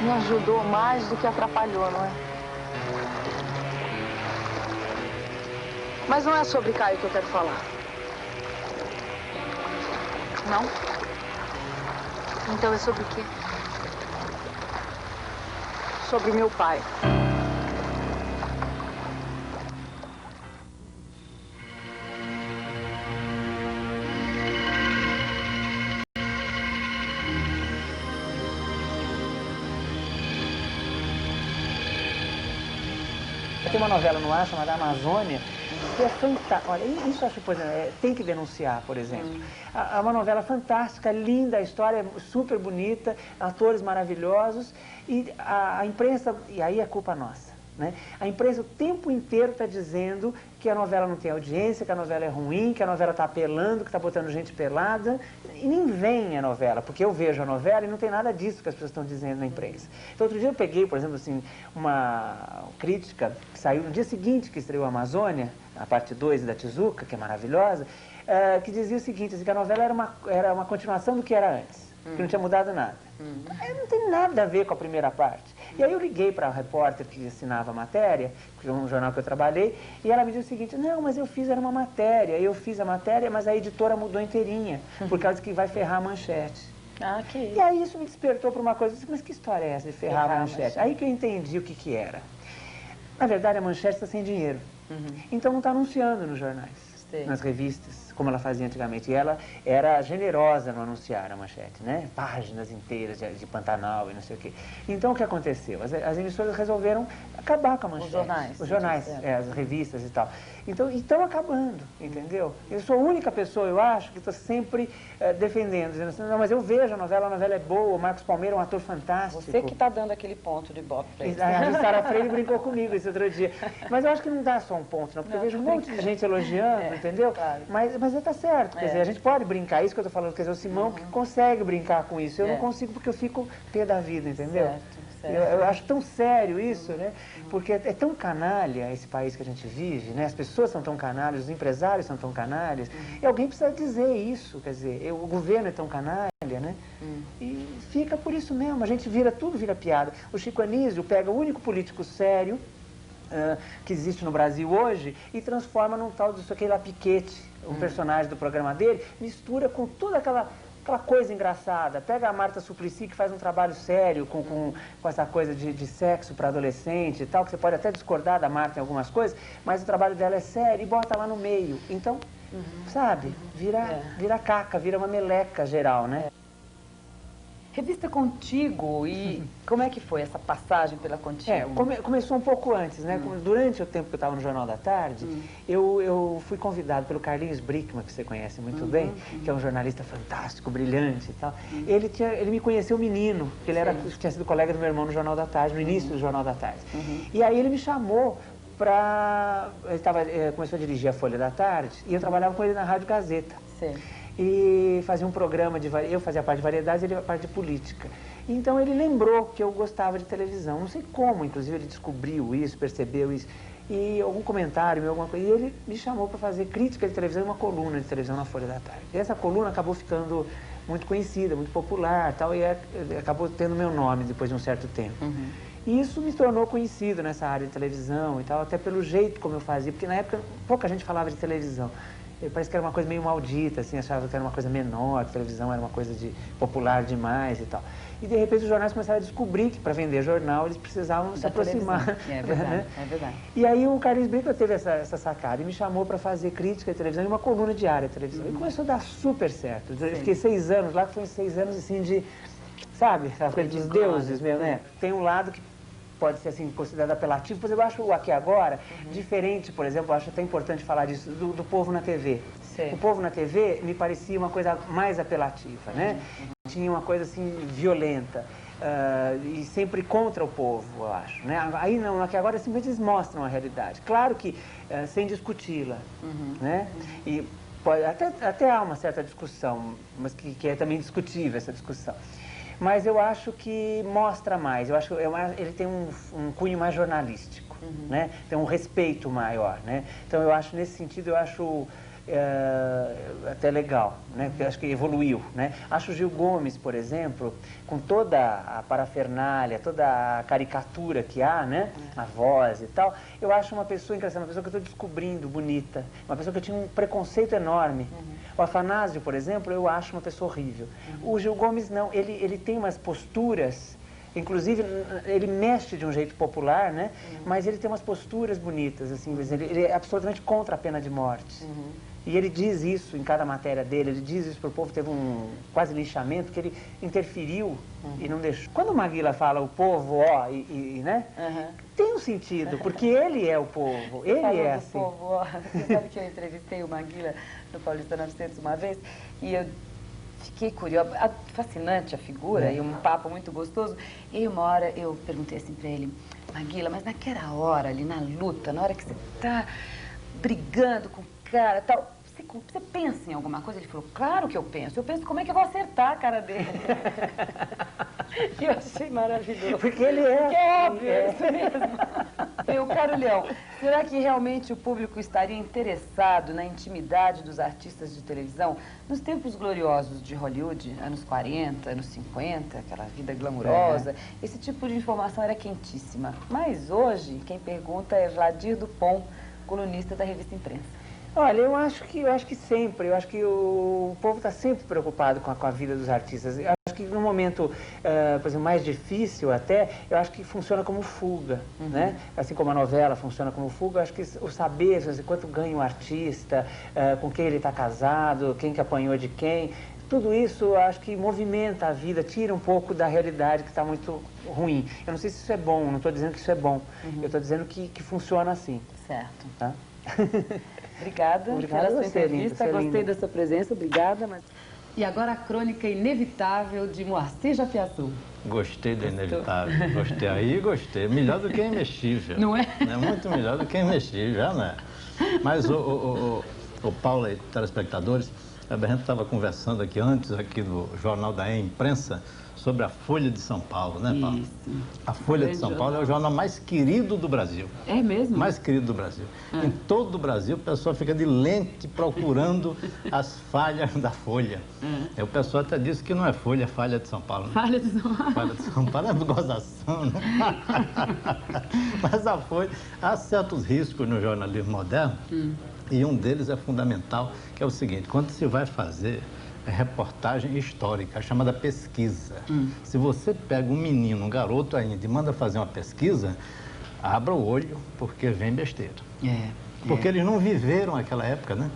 me ajudou mais do que atrapalhou, não é? Mas não é sobre Caio que eu quero falar. Não? Então é sobre o quê? Sobre meu pai. Tem uma novela no ar chamada Amazônia, que é fantástica. Olha, isso eu acho, por exemplo, tem que denunciar, por exemplo. É uma novela fantástica, linda, a história é super bonita, atores maravilhosos, e a imprensa, e aí é culpa nossa, né? A imprensa o tempo inteiro está dizendo que a novela não tem audiência, que a novela é ruim, que a novela está apelando, que está botando gente pelada, e nem vem a novela, porque eu vejo a novela e não tem nada disso que as pessoas estão dizendo na imprensa. Então, outro dia eu peguei, por exemplo, assim, uma crítica que saiu no dia seguinte que estreou a Amazônia, a parte 2 da Tizuca, que é maravilhosa, que dizia o seguinte, assim, que a novela era uma continuação do que era antes, que não tinha mudado nada. Não tem nada a ver com a primeira parte. E aí eu liguei para a repórter que assinava a matéria, que é um jornal que eu trabalhei, e ela me disse o seguinte, não, mas era uma matéria, eu fiz a matéria, mas a editora mudou inteirinha, por causa que vai ferrar a manchete. Ah, que isso. E aí isso me despertou para uma coisa, eu disse, mas que história é essa de ferrar a manchete? Aí que eu entendi o que era. Na verdade, a manchete está sem dinheiro. Então não está anunciando nos jornais, nas revistas, como ela fazia antigamente. E ela era generosa no anunciar a manchete, né? Páginas inteiras de Pantanal e não sei o quê. Então o que aconteceu? As emissoras resolveram acabar com a manchete. Os jornais, as revistas e tal. Então, estão acabando, entendeu? Eu sou a única pessoa, eu acho, que estou sempre defendendo, dizendo assim, não, mas eu vejo a novela é boa, o Marcos Palmeira é um ator fantástico. Você que está dando aquele ponto de Bob para ele. A Sara Freire brincou comigo esse outro dia. Mas eu acho que não dá só um ponto, não, porque eu vejo um monte de gente elogiando, entendeu? Claro. Mas está certo, quer dizer, a gente pode brincar, isso que eu estou falando, quer dizer, o Simão que consegue brincar com isso, eu não consigo porque eu fico pé da vida, entendeu? Eu acho tão sério isso, né? Porque é tão canalha esse país que a gente vive, né? As pessoas são tão canalhas, os empresários são tão canalhas, e alguém precisa dizer isso, quer dizer, o governo é tão canalha, né? E fica por isso mesmo, a gente tudo vira piada. O Chico Anísio pega o único político sério que existe no Brasil hoje e transforma num tal disso aquele lá Piquete, um personagem do programa dele, mistura com toda aquela coisa engraçada. Pega a Marta Suplicy, que faz um trabalho sério com essa coisa de sexo para adolescente e tal, que você pode até discordar da Marta em algumas coisas, mas o trabalho dela é sério e bota lá no meio. Então, sabe, vira caca, vira uma meleca geral, né? Revista Contigo, e como é que foi essa passagem pela Contigo? Começou um pouco antes, né? Durante o tempo que eu estava no Jornal da Tarde, eu fui convidado pelo Carlinhos Brickman, que você conhece muito bem, que é um jornalista fantástico, brilhante e tal. Ele me conheceu menino, porque ele tinha sido colega do meu irmão no Jornal da Tarde, no início do Jornal da Tarde. E aí ele me chamou para... Ele começou a dirigir a Folha da Tarde, e eu trabalhava com ele na Rádio Gazeta. E fazia um programa eu fazia a parte de variedades e ele a parte de política. Então ele lembrou que eu gostava de televisão, não sei como, inclusive ele descobriu isso, percebeu isso, e algum comentário, alguma coisa, e ele me chamou para fazer crítica de televisão e uma coluna de televisão na Folha da Tarde. E essa coluna acabou ficando muito conhecida, muito popular, tal, e acabou tendo meu nome depois de um certo tempo. E isso me tornou conhecido nessa área de televisão e tal, até pelo jeito como eu fazia, porque na época pouca gente falava de televisão. Parece que era uma coisa meio maldita, assim, achava que era uma coisa menor, a televisão era uma coisa popular demais e tal. E de repente os jornais começaram a descobrir que para vender jornal eles precisavam se aproximar. É verdade, é verdade. E aí o Carlinhos Brickman teve essa sacada e me chamou para fazer crítica de televisão e uma coluna diária de televisão. E começou a dar super certo. Eu fiquei 6 anos lá, que foi 6 anos assim de, sabe, aquela coisa dos deuses mesmo, né? Tem um lado que pode ser assim considerado apelativo, por exemplo, eu acho o Aqui Agora diferente, por exemplo, eu acho até importante falar disso, do Povo na TV. O Povo na TV me parecia uma coisa mais apelativa, né? Tinha uma coisa assim violenta e sempre contra o povo, eu acho, né? Aí não, Aqui Agora simplesmente eles mostram a realidade, claro que sem discuti-la, né? E até há uma certa discussão, mas que é também discutível essa discussão. Mas eu acho que mostra mais, eu acho que ele tem um cunho mais jornalístico, né? Tem um respeito maior, né? Então eu acho, nesse sentido, eu acho até legal, né? Porque eu acho que evoluiu, né? Acho o Gil Gomes, por exemplo, com toda a parafernália, toda a caricatura que há, né? A voz e tal, eu acho uma pessoa engraçada, uma pessoa que eu estou descobrindo bonita, uma pessoa que eu tinha um preconceito enorme. O Afanásio, por exemplo, eu acho uma pessoa horrível. O Gil Gomes não, ele tem umas posturas, inclusive ele mexe de um jeito popular, né? Mas ele tem umas posturas bonitas, assim, ele é absolutamente contra a pena de morte. E ele diz isso em cada matéria dele, ele diz isso para o povo, teve um quase linchamento, que ele interferiu e não deixou. Quando o Maguila fala o povo, ó, né? Tem um sentido, porque ele é o povo, ele é assim. Povo, ó, você sabe que eu entrevistei o Maguila no Paulista 900 uma vez, e eu fiquei curiosa, fascinante a figura e um papo muito gostoso. E aí uma hora eu perguntei assim para ele, Maguila, mas naquela hora ali na luta, na hora que você está brigando com o cara e tal, você pensa em alguma coisa? Ele falou, claro que eu penso como é que eu vou acertar a cara dele. E eu achei maravilhoso. Porque ele é. Porque é óbvio, é isso mesmo. Meu caro Leão, será que realmente o público estaria interessado na intimidade dos artistas de televisão nos tempos gloriosos de Hollywood, anos 40, anos 50, aquela vida glamurosa? Esse tipo de informação era quentíssima. Mas hoje, quem pergunta é Vladir Dupont, colunista da revista Imprensa. Olha, eu acho que sempre, eu acho que o povo está sempre preocupado com a vida dos artistas. Eu acho que no momento, por exemplo, mais difícil até, eu acho que funciona como fuga, né? Assim como a novela funciona como fuga, eu acho que o saber, quanto ganha um artista, com quem ele está casado, quem que apanhou de quem, tudo isso eu acho que movimenta a vida, tira um pouco da realidade que está muito ruim. Eu não sei se isso é bom, não estou dizendo que isso é bom, eu estou dizendo que funciona assim. Certo. Tá? Obrigada pela sua entrevista, gostei da sua presença, obrigada. E agora a crônica inevitável de Moacir Japiaçu. Gostei do inevitável, gostei aí, gostei. Melhor do que imexível. Não é? É muito melhor do que imexível, né? Mas o Paulo e telespectadores, a gente estava conversando aqui antes, aqui no Jornal da Imprensa, sobre a Folha de São Paulo, né, Paulo? Isso. A Folha de São Paulo é o jornal mais querido do Brasil. É mesmo? Mais querido do Brasil. Em todo o Brasil, o pessoal fica de lente procurando as falhas da Folha. O pessoal até disse que não é Folha, é Falha de São Paulo. Né? Falha de São Paulo. Falha de São Paulo é gozação, né? Mas a Folha, há certos riscos no jornalismo moderno, e um deles é fundamental, que é o seguinte, quando se vai fazer reportagem histórica, chamada pesquisa. Se você pega um menino, um garoto ainda, e manda fazer uma pesquisa, abra o olho, porque vem besteira. Porque eles não viveram aquela época, né?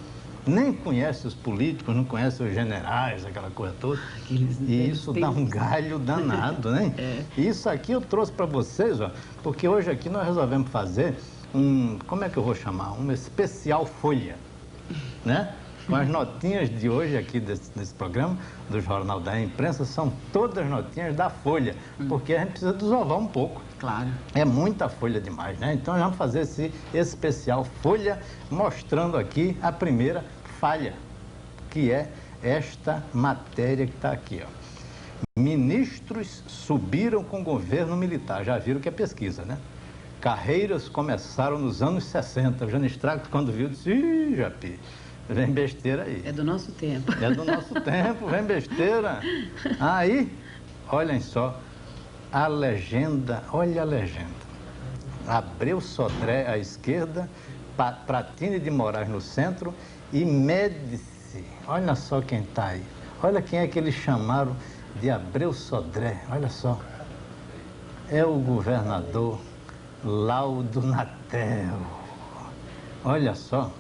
Nem conhecem os políticos, não conhecem os generais, aquela coisa toda. E isso dá um galho danado, né? Isso aqui eu trouxe para vocês, ó, porque hoje aqui nós resolvemos fazer como é que eu vou chamar? Um especial Folha, né? Com as notinhas de hoje aqui desse programa, do Jornal da Imprensa, são todas notinhas da Folha, porque a gente precisa desovar um pouco. Claro. É muita folha demais, né? Então, vamos fazer esse especial Folha, mostrando aqui a primeira falha, que é esta matéria que está aqui, ó. Ministros subiram com o governo militar. Já viram que é pesquisa, né? Carreiras começaram nos anos 60. O Jânio Strack, quando viu, disse, ih, Japi, vem besteira aí. É do nosso tempo. É do nosso tempo, vem besteira. Aí, olhem só, a legenda, olha a legenda. Abreu Sodré à esquerda, Pratini de Moraes no centro e Médici. Olha só quem está aí. Olha quem é que eles chamaram de Abreu Sodré. Olha só. É o governador Laudo Natel. Olha só.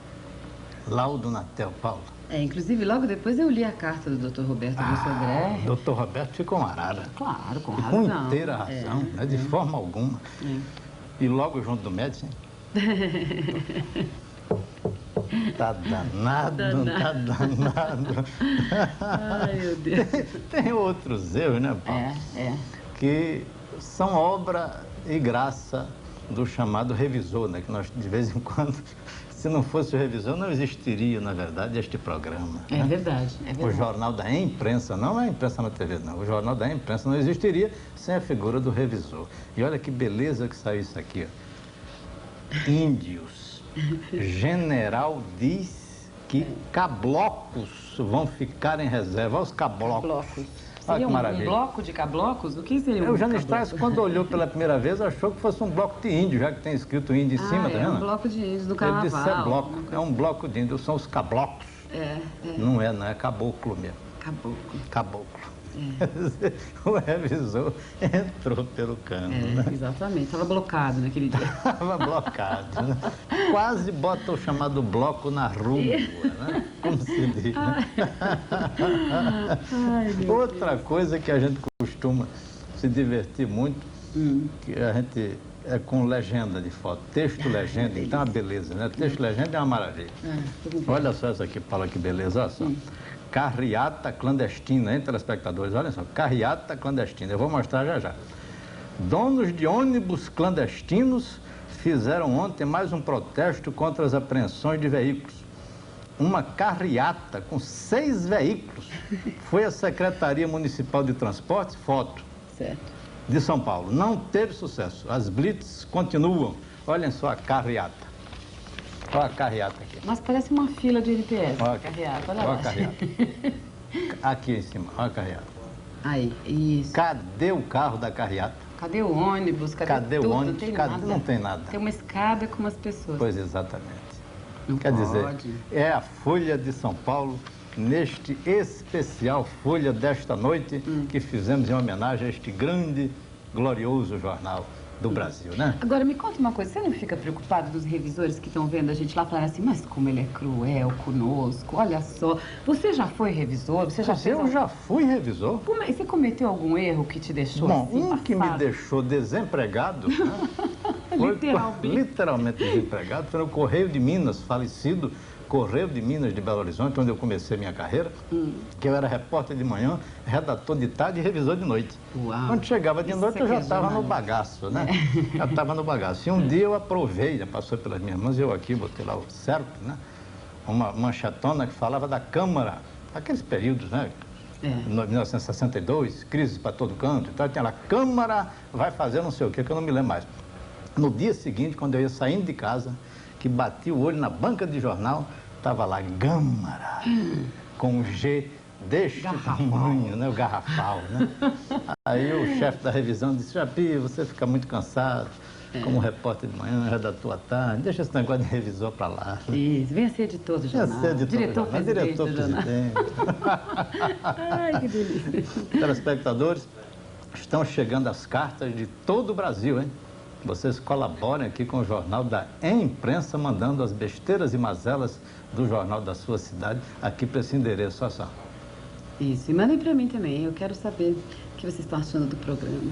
Laudo Natel, Paulo. Inclusive, logo depois eu li a carta do Dr. Roberto do Sodré. Dr. Roberto ficou um arara. Claro, com razão. Com inteira razão, né? De forma alguma. E logo junto do Médici, hein? Tá danado, tá danado. Ai, meu Deus. Tem outros erros, né, Paulo? Que são obra e graça do chamado revisor, né? Que nós, de vez em quando, Se não fosse o revisor, não existiria, na verdade, este programa. É verdade, é verdade. O Jornal da Imprensa, não é a imprensa na TV, não. O Jornal da Imprensa não existiria sem a figura do revisor. E olha que beleza que saiu isso aqui, ó. Índios. General diz que cablocos vão ficar em reserva. Olha os cablocos. Seria um bloco de cablocos? O que seria um O Jânio Strass, quando olhou pela primeira vez, achou que fosse um bloco de índio, já que tem escrito índio em cima, tá vendo? É um bloco de índios do carnaval. Ele disse é bloco, é um bloco de índio, são os cablocos. Não é caboclo mesmo. Caboclo. O revisor entrou pelo cano. Né? Exatamente, estava blocado naquele dia. Estava blocado. Né? Quase bota o chamado bloco na rua, né? Como se diz. Né? Outra coisa que a gente costuma se divertir muito, que a gente é com legenda de foto, texto legenda, então é uma beleza, né? Texto legenda é uma maravilha. Olha só essa aqui, Paula, que beleza, olha só. Carreata clandestina, hein, telespectadores? Olha só, carreata clandestina. Eu vou mostrar já já. Donos de ônibus clandestinos fizeram ontem mais um protesto contra as apreensões de veículos. Uma carreata com 6 veículos foi à Secretaria Municipal de Transportes, foto, de São Paulo. Não teve sucesso. As blitz continuam. Olhem só a carreata. Olha a carreata aqui. Mas parece uma fila de NPS. Olha a carreata, olha lá. Olha a carreata. Aqui em cima, olha a carreata. Aí, isso. Cadê o carro da carreata? Cadê o ônibus? Cadê tudo? o ônibus? Não tem nada. Tem uma escada com umas pessoas. Pois, exatamente. Não Quer pode. dizer, é a Folha de São Paulo, neste especial Folha desta noite, que fizemos em homenagem a este grande, glorioso jornal do Brasil, né? Agora, me conta uma coisa, você não fica preocupado dos revisores que estão vendo a gente lá falar assim, mas como ele é cruel conosco, olha só, você já foi revisor? Você já fez Eu já fui revisor. Você cometeu algum erro que te deixou Bom, assim, que me deixou desempregado, né? Literalmente desempregado, foi no Correio de Minas, falecido Correio de Minas de Belo Horizonte, onde eu comecei minha carreira, que eu era repórter de manhã, redator de tarde e revisor de noite. Uau. Quando chegava de noite, eu já estava no bagaço, né? Já estava no bagaço. E um dia eu aprovei, já passou pelas minhas mãos, eu aqui botei lá o certo, né? Uma manchetona que falava da Câmara, aqueles períodos, né? 1962, crise para todo canto, então tinha lá, Câmara vai fazer não sei o que eu não me lembro mais. No dia seguinte, quando eu ia saindo de casa, que bati o olho na banca de jornal, estava lá, Gâmara, com um G deste tamanho, né? O garrafal, né? Aí o chefe da revisão disse, Japi, você fica muito cansado, como repórter de manhã, redator à tarde, deixa esse negócio de revisor para lá. Isso, venha ser editor do jornal. Venha ser editor do jornal, diretor-presidente. Ai, que delícia. Telespectadores, estão chegando as cartas de todo o Brasil, hein? Vocês colaborem aqui com o Jornal da Imprensa, mandando as besteiras e mazelas do jornal da sua cidade aqui para esse endereço, olha só. Isso, e mandem para mim também, eu quero saber o que vocês estão achando do programa.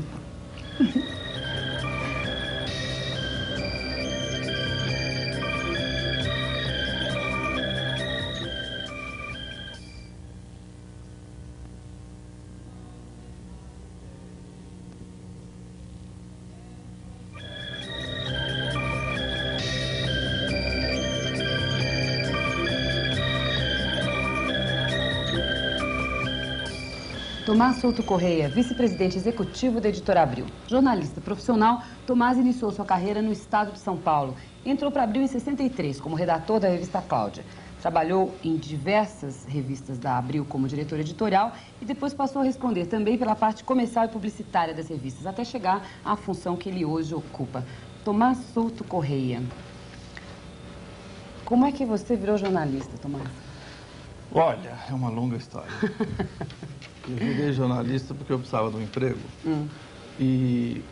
Tomás Souto Correia, vice-presidente executivo da Editora Abril. Jornalista profissional, Tomás iniciou sua carreira no estado de São Paulo. Entrou para Abril em 63, como redator da revista Cláudia. Trabalhou em diversas revistas da Abril como diretor editorial e depois passou a responder também pela parte comercial e publicitária das revistas, até chegar à função que ele hoje ocupa. Tomás Souto Correia. Como é que você virou jornalista, Tomás? Olha, é uma longa história. Eu virei jornalista porque eu precisava de um emprego e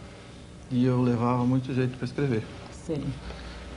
eu levava muito jeito para escrever. Sim.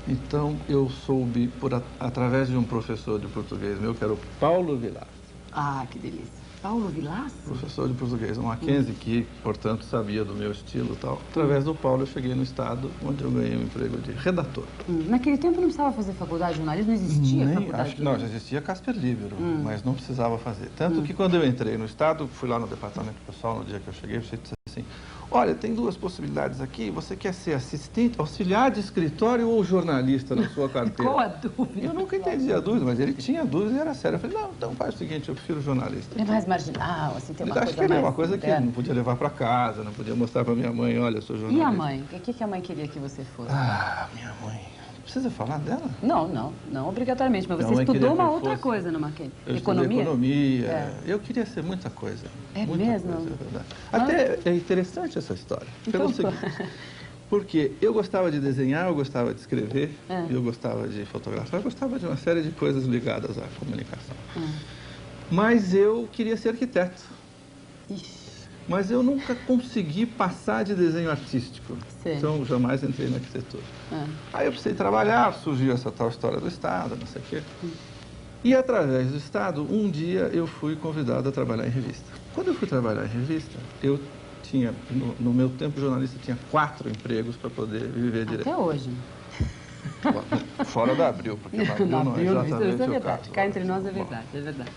Então eu soube, através de um professor de português meu, que era o Paulo Vilas. Ah, que delícia. Paulo Vilas? Professor de português, um Mackenzie que, portanto, sabia do meu estilo e tal. Através do Paulo eu cheguei no estado onde eu ganhei um emprego de redator. Naquele tempo não precisava fazer faculdade de jornalismo, não existia faculdade acho que não, já existia Casper Libero, mas não precisava fazer. Tanto que quando eu entrei no estado, fui lá no departamento pessoal no dia que eu cheguei, você disse assim, olha, tem duas possibilidades aqui, você quer ser assistente, auxiliar de escritório ou jornalista na sua carteira? Qual a dúvida? Eu nunca entendi a dúvida, mas ele tinha dúvida e era sério. Eu falei, não, então faz o seguinte, eu prefiro jornalista. É mais marginal, assim, tem uma coisa Acho que ele é mais uma coisa que não podia levar para casa, não podia mostrar para minha mãe, olha, eu sou jornalista. E a mãe? O que a mãe queria que você fosse? Ah, minha mãe. Precisa falar dela? Não obrigatoriamente, mas Minha você mãe estudou queria que uma eu outra fosse- coisa no Mackenzie. Eu estudei Economia? economia. É. Eu queria ser muita coisa. É muita mesmo? Coisa, é verdade. Até é interessante essa história. Pelo Então, seguinte, porque eu gostava de desenhar, eu gostava de escrever, É. eu gostava de fotografar, eu gostava de uma série de coisas ligadas à comunicação. Mas eu queria ser arquiteto. Ixi, Mas eu nunca consegui passar de desenho artístico. Sei. Então, jamais entrei na arquitetura. é. Aí eu precisei trabalhar, surgiu essa tal história do Estado, não sei o quê. E através do Estado, um dia eu fui convidado a trabalhar em revista. Quando eu fui trabalhar em revista, eu tinha, no meu tempo jornalista, tinha 4 empregos para poder viver direito. Até hoje. Fora da Abril, porque na Abril não é Isso exatamente é o verdade. caso. Cá entre nós é verdade, é verdade.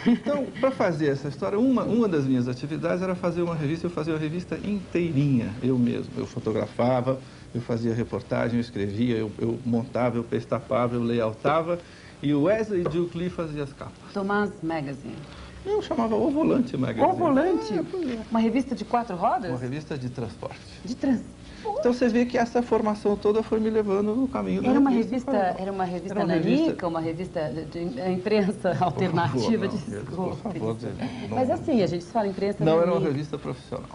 Então, para fazer essa história, uma das minhas atividades era fazer uma revista. Eu fazia a revista inteirinha, eu mesmo. Eu fotografava, eu fazia reportagem, eu escrevia, eu montava, eu pestapava, eu layoutava. E o Wesley Duke Lee fazia as capas. Tomás Magazine. Eu chamava O Volante Magazine. O Volante? Pois é. Uma revista de 4 rodas? Uma revista de transporte. De trans... Então você vê que essa formação toda foi me levando no caminho da Era uma revista. revista Era uma nanica, revista- uma revista de imprensa alternativa, Por favor, desculpe. não- Mas assim, a gente fala imprensa Não, era uma nanica. revista profissional,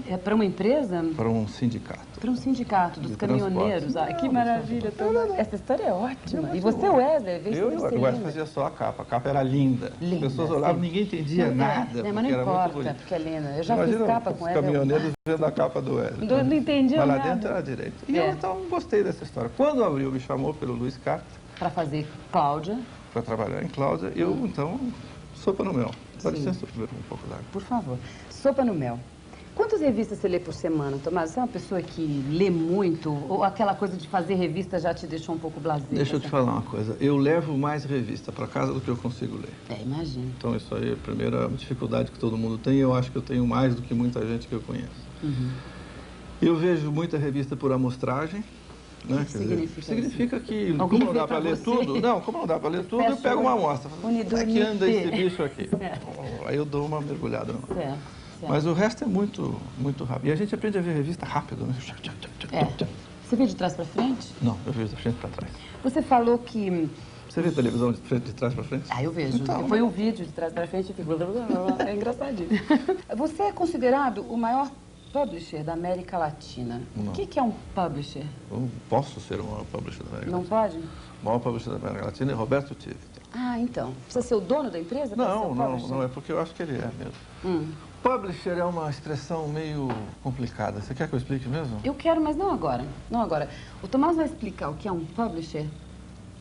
É para uma empresa? para um sindicato. Para um sindicato dos De caminhoneiros. transporte. Ai, que maravilha. Essa história é ótima. E você, Wesley, veio Eu sobre agora ser fazia só a capa era linda. Linda, As pessoas olhavam, sim. ninguém entendia nada, Mas porque não era muito importa, bonito. porque é linda. Eu já Imagina fiz capa os com ela. caminhoneiros vendo a capa do Wesley. Não entendiam Mas lá nada. dentro era direito. E É. eu então gostei dessa história. Quando o Abril me chamou pelo Luiz Carter Para fazer Cláudia, para trabalhar em Cláudia, eu então, sopa no mel. Dá licença, eu beber um pouco d'água. por favor. Sopa no mel. Quantas revistas você lê por semana, Tomás? Você é uma pessoa que lê muito? Ou aquela coisa de fazer revista já te deixou um pouco blasé? Deixa eu te falar uma coisa. Eu levo mais revista para casa do que eu consigo ler. É, imagino. Então isso aí é a primeira dificuldade que todo mundo tem. Eu acho que eu tenho mais do que muita gente que eu conheço. Eu vejo muita revista por amostragem. Né? O que significa isso? Significa que, Alguém como não vê dá para pra ler você? tudo, não, como não dá para ler tudo, eu Fecha pego o uma olho. amostra. Como é que Unidunite. anda esse bicho aqui? Certo. Aí eu dou uma mergulhada. No... Certo, certo. Mas o resto é muito, muito rápido. E a gente aprende a ver revista rápido, né? É. Você vê de trás para frente? Não, eu vejo da frente para trás. Você falou que... Você vê televisão de frente de trás para frente? Ah, eu vejo. Então, Foi um vídeo de trás para frente e fico... É engraçadinho. Você é considerado o maior publisher da América Latina. Não. O que é um publisher? Eu posso ser o maior publisher da América Não Latina. pode? O maior publisher da América Latina é Roberto Tivita. Ah, então. Precisa ser o dono da empresa? para ser Não, o não, publisher? não é porque eu acho que ele é mesmo. Publisher é uma expressão meio complicada. Você quer que eu explique mesmo? Eu quero, mas não agora. Não agora. O Tomás vai explicar o que é um publisher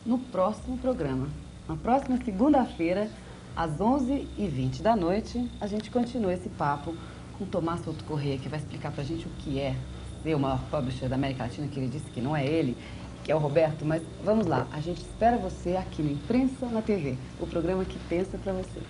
no próximo programa. Na próxima segunda-feira, às 11h20 da noite, a gente continua esse papo com o Tomás Souto Corrêa, que vai explicar pra gente o que é ser o maior publisher da América Latina, que ele disse que não é ele, que é o Roberto. Mas vamos lá, a gente espera você aqui no Imprensa na TV, o programa que pensa pra você.